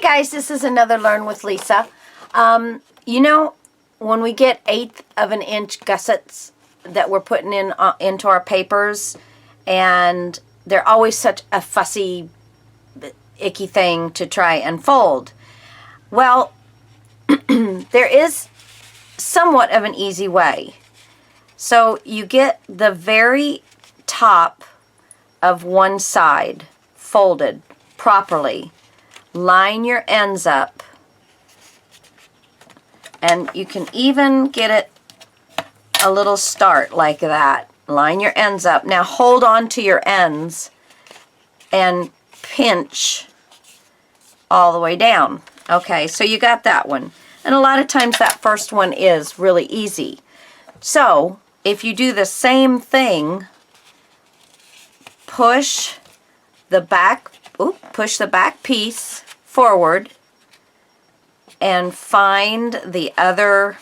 guys, this is another Learn with Lisa. You know, when we get 1/8 of an inch gussets that we're putting in into our papers, and they're always such a fussy, icky thing to try and fold. Well, there is somewhat of an easy way. So you get the very top of one side folded properly. Line your ends up, and you can even get it a little start like that. Line your ends up. Now hold on to your ends and pinch all the way down. Okay, so you got that one. And a lot of times that first one is really easy. So if you do the same thing, push the back piece forward and find the other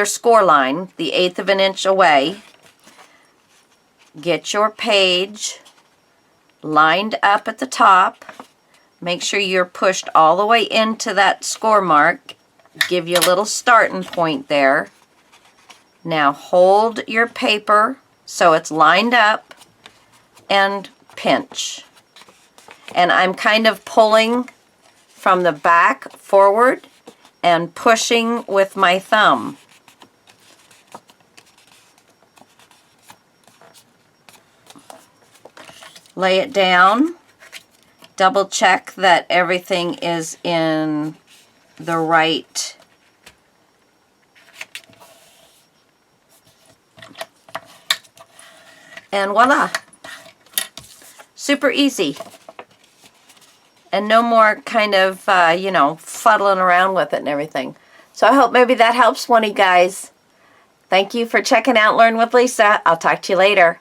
score line, the 1/8 of an inch away. Get your page lined up at the top. Make sure you're pushed all the way into that score mark. Give you a little starting point there. Now hold your paper so it's lined up and pinch. And I'm kind of pulling from the back forward and pushing with my thumb. Lay it down. Double check that everything is in the right and voila. Super easy. And no more kind of, you know, fuddling around with it and everything. So I hope maybe that helps one of you guys. Thank you for checking out Learn with Lisa. I'll talk to you later.